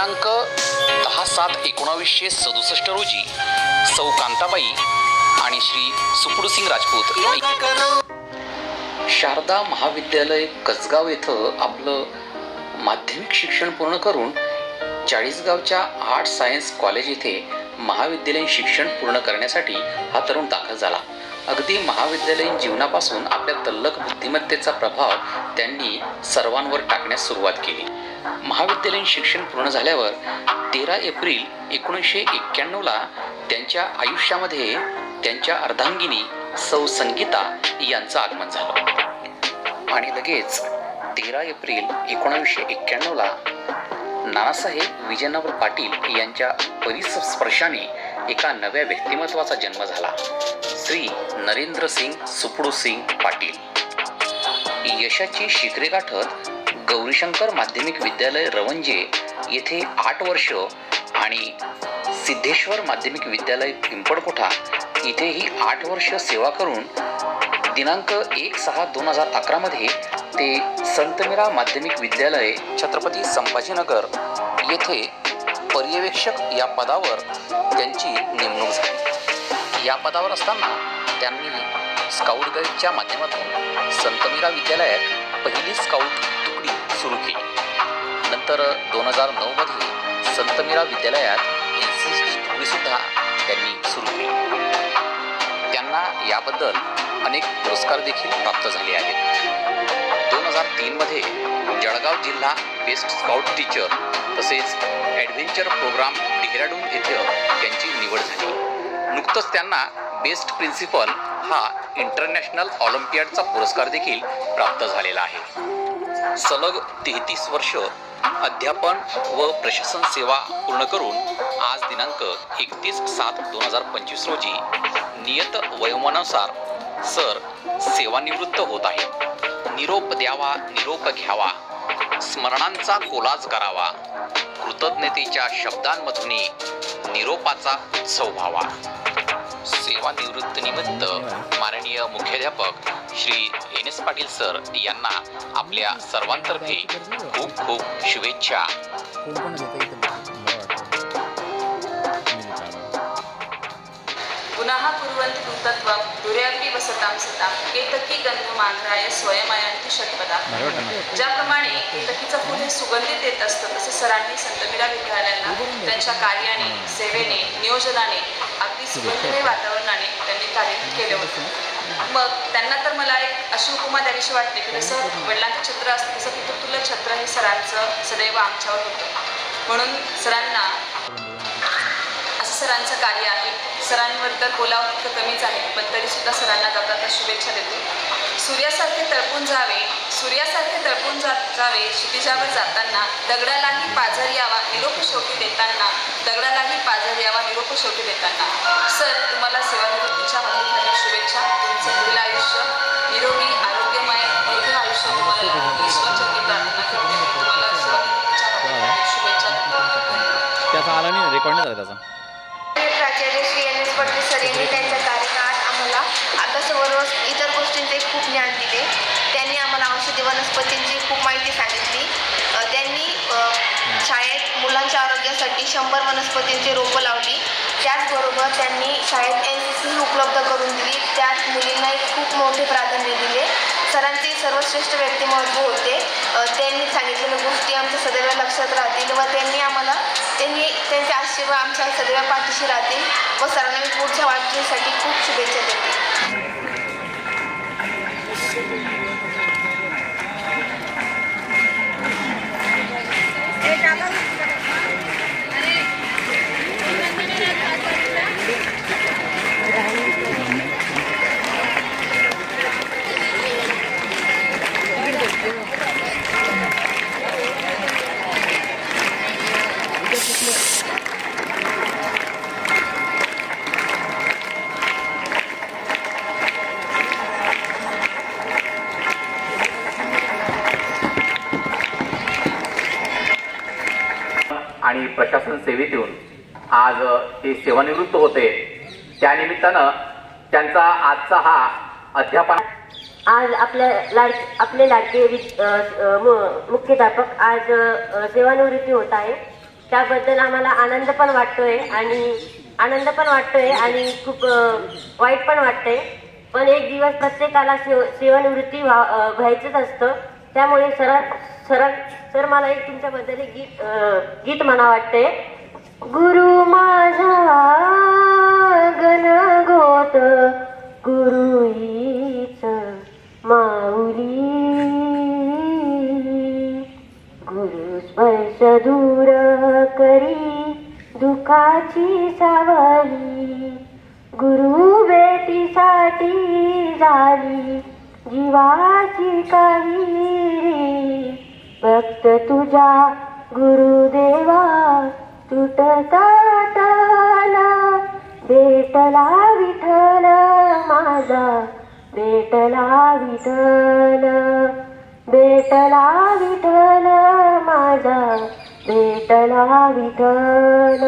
दिनांक 10/7/1967 रोजी सौ कांताबाई आणि श्री सुपुडसिंग राजपूत शारदा महाविद्यालय कसगाव येथे आपलं माध्यमिक शिक्षण पूर्ण करून चाळीसगावच्या आर्ट सायन्स कॉलेज येथे महाविद्यालयीन शिक्षण पूर्ण करण्यासाठी हा तरुण दाखल झाला. अगदी महाविद्यालयीन जीवनापासून आपल्या तल्लख बुद्धिमत्तेचा प्रभाव त्यांनी सर्वांवर टाकण्यास सुरुवात केली. महाविद्यालयीन शिक्षण पूर्ण झाल्यावर 13 एप्रिल 1991ला त्यांच्या आयुष्यामध्ये त्यांच्या अर्धांगिनी सौ संगीता यांचं आगमन झालं आणि लगेच 13 एप्रिल 1991ला नानासाहेब विजयनगर पाटील यांच्या परिस्पर्शाने एका नव्या व्यक्तिमत्वाचा जन्म झाला. श्री नरेंद्र सिंग सुपुडसिंग पाटील. यशाची शिखरे गाठत गौरीशंकर माध्यमिक विद्यालय रवंजे येथे 8 वर्ष आणि सिद्धेश्वर माध्यमिक विद्यालय पिंपळकोठा इथेही 8 वर्ष सेवा करून दिनांक 1/6/2011 मध्ये ते संतमीरा माध्यमिक विद्यालय छत्रपती संभाजीनगर येथे पर्यवेक्षक या पदावर त्यांची नेमणूक झाली. या पदावर असताना त्यांनी स्काउट गाईडच्या माध्यमातून संतमीरा विद्यालयात पहिली स्काउट तुकडी सुरू केली. नंतर 2009 मध्ये संतमीरा विद्यालयात NCCची तुकडीसुद्धा त्यांनी सुरू केली. त्यांना याबद्दल अनेक पुरस्कार देखील प्राप्त झाले आहेत. 2003 मध्ये जळगाव जिल्हा बेस्ट स्काउट टीचर तसेच ॲडव्हेंचर प्रोग्राम डेहराडून येथे त्यांची निवड झाली. नुकतंच त्यांना बेस्ट प्रिन्सिपल हा इंटरनॅशनल ऑलिम्पियाडचा पुरस्कार देखील प्राप्त झालेला आहे. सलग 33 वर्ष अध्यापन व प्रशासन सेवा पूर्ण करून आज दिनांक 31/7/2025 रोजी नियत वयोमानानुसार सर सेवानिवृत्त होत आहेत. निरोप द्यावा, निरोप घ्यावा, स्मरणांचा कोलाज करावा, कृतज्ञतेच्या शब्दांमधून निरोपाचा उत्सव व्हावा. सेवानिवृत्तीनिमित्त माननीय मुख्याध्यापक श्री NS पाटील सर यांना आपल्या सर्वांतर्फे खूप खूप शुभेच्छा. पुनः कुर्वन्ति दूतत्वं दुर्यापि वसतां सतां केतकी गंधमाघ्राय स्वयमायांती षटपदा. ज्याप्रमाणे केतकीचं फूल हे सुगंधित येत असतं तसे सरांनी संतमीरा विद्यालयाला त्यांच्या कार्याने, सेवेने, नियोजनाने, अगदी सुगंधमय वातावरणाने त्यांनी कार्य केले होते. मग त्यांना तर मला एक अशी उपमा द्यावीशी वाटते की जसं वडिलांचं छत्र असतं तसं पितृतुल्य छत्र हे सरांचं सदैव आमच्यावर होतं. म्हणून सरांना सरांचं कार्य आहे. सरांबद्दल बोलावं तितकं कमीच आहे, पण तरीसुद्धा सरांना जाता शुभेच्छा देतो. सूर्यासारखे तळपून जावे क्षितिजावर जाताना, दगडालाही पाझर यावा निरोप शेवटी देताना, सर तुम्हाला सेवानिवृत्तीच्या हार्दिक शुभेच्छा. तुमचं पुढील आयुष्य निरोगी आरोग्यमय दीर्घ आयुष्य तुम्हाला ईश्वरचरणी प्रार्थना करते. तुम्हाला सेवानिवृत्तीच्या हार्दिक शुभेच्छा. त्याचा आला नाही, रेकॉर्ड नाही झाला त्याचा. प्राचार्य श्री NS पाटील सर यांनी त्यांच्या कार्यकाळात आम्हाला अभ्यासाबरोबर इतर गोष्टींचे खूप ज्ञान दिले. त्यांनी आम्हाला औषधी वनस्पतींची खूप माहिती सांगितली. त्यांनी शाळेत मुलांच्या आरोग्यासाठी 100 वनस्पतींची रोपं लावली. त्याचबरोबर त्यांनी शाळेत NCC उपलब्ध करून दिली. त्यात मुलींना एक खूप मोठे प्राधान्य दिले. सरांचे सर्वश्रेष्ठ व्यक्तिमत्व होते. त्यांनी सांगितलेल्या गोष्टी आमच्या सदैव लक्षात राहतील व त्यांचे आशीर्वाद आमच्या सदैव पाठीशी राहतील व सरांना मी पुढच्या वाटचालीसाठी खूप शुभेच्छा देते. आणि प्रशासन सेवेत येऊन आज ते सेवानिवृत्त होते. त्यानिमित्तानं त्यांचा आजचा हा अध्यापन आज आपले लाडके मुख्याध्यापक आज सेवानिवृत्ती होत आहे. त्याबद्दल आम्हाला आनंद पण वाटतोय आणि खूप वाईट पण वाटतंय. पण एक दिवस प्रत्येकाला सेवानिवृत्ती व्हायचंच असतं. त्यामुळे सर मला एक तुमच्याबद्दल एक गीत म्हणा वाटते. गुरु माझा गणगोत गुरु हीच माऊली, गुरु स्पर्श दूर करी दुखाची सावली, गुरु भेटीसाठी झाली जीवाची काही, भक्त तुझ्या गुरुदेवा तुटता ताला, भेटला विठ्ठल माझा, भेटला विठ्ठल, भेटला विठ्ठल माझा, भेटला विठ्ठल.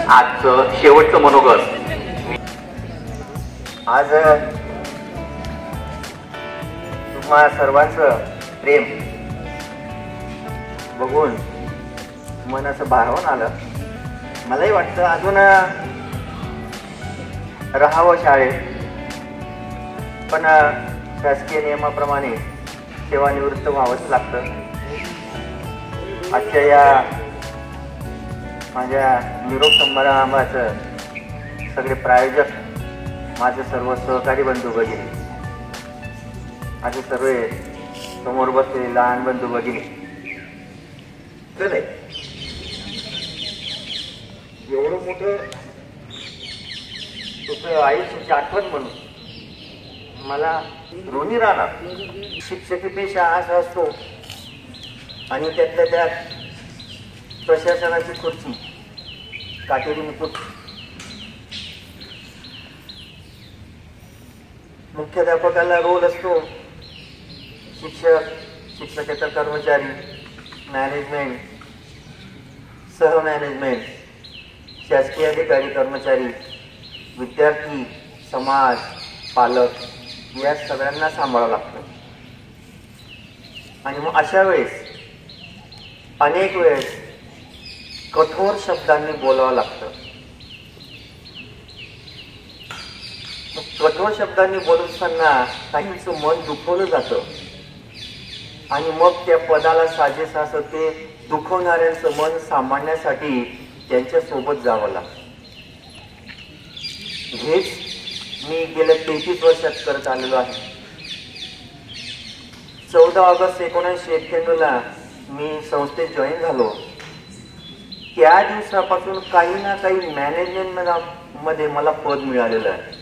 आजचं शेवटचं मनोगत. आज तुम्हा सर्वांचं प्रेम बघून मन असं भारावून आलं. मलाही वाटतं अजून राहावं शाळेत, पण शासकीय नियमाप्रमाणे सेवानिवृत्त व्हावंच लागतं. आजच्या या माझ्या निरोप समारंभाचं सगळे प्रायोजक, माझे सर्व सहकारी बंधू भगिनी, माझे सर्व समोर बसलेले लहान बंधू भगिनी, एवढं मोठं तुझं आयुष्याची आठवण म्हणून मला ऋणी राहणार. शिक्षकी पेशा असा असतो आणि त्यातल्या त्यात प्रशासनाची खुर्ची, काटेरी मुकुट, मुख्याध्यापकाला रोल असतो, शिक्षक, शिक्षकेतर कर्मचारी, मॅनेजमेंट, सहमॅनेजमेंट, शासकीय अधिकारी कर्मचारी, विद्यार्थी, समाज, पालक या सगळ्यांना सांभाळावं लागतं. आणि मग अशा वेळेस अनेक वेळेस कठोर शब्दांनी बोलावं लागतं. कठोर शब्दांनी बोलत असताना काहींचं मन दुखवलं जातं आणि मग त्या पदाला साजेसं असं ते दुखवणाऱ्यांचं मन सांभाळण्यासाठी त्यांच्यासोबत जावं लागतं. हेच मी गेल्या 33 वर्षात करत आलेलो आहे. 14 ऑगस्ट 1991 मी संस्थेत जॉईन झालो. त्या दिवसापासून काही ना काही मॅनेजमेंट मध्ये मला पद मिळालेलं आहे.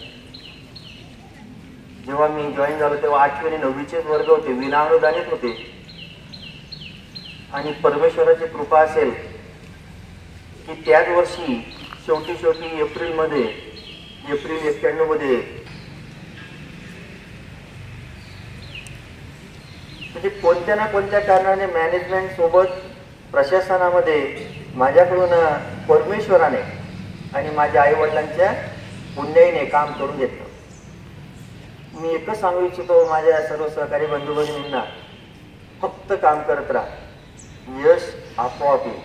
जेव्हा मी जॉईन झालो तेव्हा 8वी आणि 9वीचेच वर्ग होते, विनाअनुदानित होते. आणि परमेश्वराची कृपा असेल की त्याच वर्षी शेवटी एप्रिल 91 मध्ये म्हणजे कोणत्या ना कोणत्या कारणाने मॅनेजमेंट सोबत प्रशासनामध्ये माझ्याकडून परमेश्वराने आणि माझ्या आईवडिलांच्या पुण्याईने काम करून घेतलं. मी एकच सांगू इच्छितो माझ्या सर्व सहकारी बंधू भगिनींना, फक्त काम करत राहा, यश आपोआप येईल.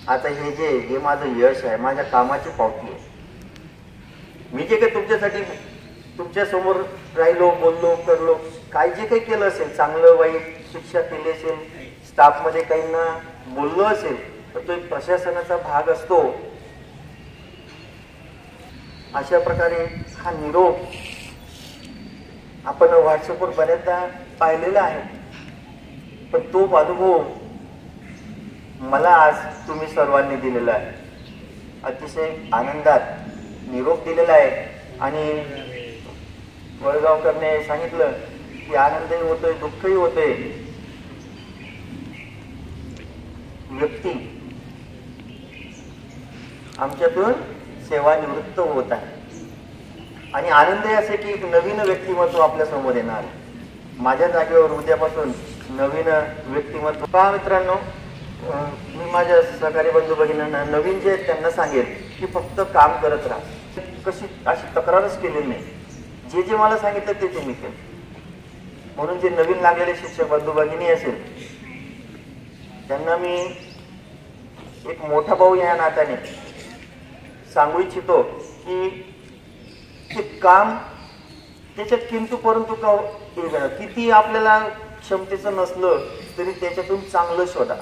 आता हे माझं यश आहे, माझ्या कामाची पावती आहे. मी जे काही तुमच्यासाठी तुमच्या समोर राहिलो, बोललो, करलो, काय जे काही केलं असेल, चांगलं वाईट शिक्षा केली असेल, स्टाफमध्ये काहींना बोललो असेल, तर तो एक प्रशासनाचा भाग असतो. अशा प्रकारे हा निरोप आपण व्हॉट्सअपवर बऱ्याचदा पाहिलेला आहे, पण तो अनुभव मला आज तुम्ही सर्वांनी दिलेला आहे. अतिशय आनंदात निरोप दिलेला आहे. आणि वडगावकरने सांगितलं की आनंदही होतोय, दुःखही होतोय. व्यक्ती आमच्यातून सेवानिवृत्त होत आहे आणि आनंदही असे की एक नवीन व्यक्तिमत्व आपल्या समोर येणार. माझ्या जागेवर उद्यापासून नवीन व्यक्तिमत्व. पहा मित्रांनो, मी माझ्या सहकारी बंधू भगिनींना नवीन जे त्यांना सांगेल की फक्त काम करत राहा, कशी अशी तक्रारच केलेली नाही. जे जे मला सांगितलं ते मी केलं. म्हणून जे नवीन लागलेले शिक्षक बंधू भगिनी असेल त्यांना मी एक मोठा भाऊ या नात्याने सांगू इच्छितो की ते काम त्याच्यात किंतु परंतु किती आपल्याला क्षमतेचं नसलं तरी त्याच्यातून चांगलं शोधा,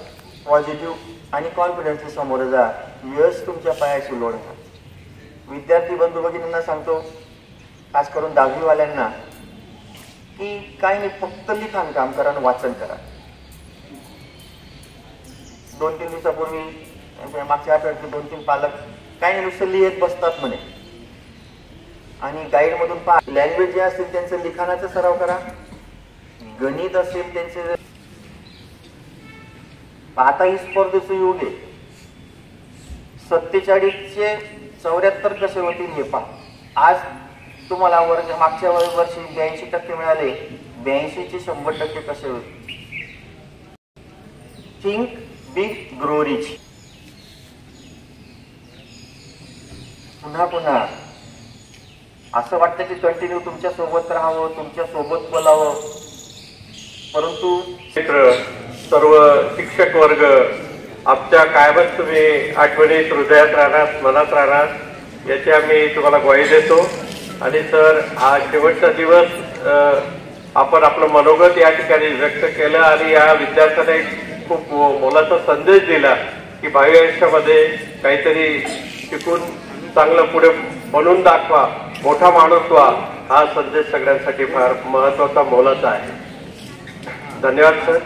पॉझिटिव्ह आणि कॉन्फिडन्सने समोर जा. यश तुमच्या पायाशी लोढा. विद्यार्थी बंधू भगिनींना सांगतो, खास करून 10वीवाल्यांना, की काही नाही, फक्त लिखाण काम करा आणि वाचन करा. 2-3 दिवसापूर्वी मागच्या आठवड्यातले 2-3 पालक काही नुसतं लिहित बसतात म्हणे. आणि गाईडमधून पहा, लँग्वेज जे असतील त्यांचं लिखाणाचा सराव करा. गणित असेल त्यांचे. आता ही स्पर्धेचं युग आहे. 47चे 74 कसे होतील हे पहा. आज तुम्हाला मागच्या वर्षी 82% मिळाले, 82चे 100% कसे होतील. Think big, grow rich. पुन्हा पुन्हा असं वाटतं की कंटिन्यू तुमच्या सोबत राहावं, तुमच्या सोबत बोलावं, परंतु मित्र, सर्व शिक्षक वर्ग, आमच्या कायमच तुम्ही आठवणीत, हृदयात राहणार, मनात राहणार याची आम्ही तुम्हाला ग्वाही देतो. आणि सर, हा शेवटचा दिवस आपण आपलं मनोगत या ठिकाणी व्यक्त केलं आणि या विद्यार्थ्यांना एक खूप मोलाचा संदेश दिला की भावी आयुष्यामध्ये काहीतरी शिकून चांगलं पुढे बनवून दाखवा, मोठा माणूस व्हा. हा संदेश सगळ्यांसाठी फार महत्वाचा, मोलाचा आहे. धन्यवाद सर.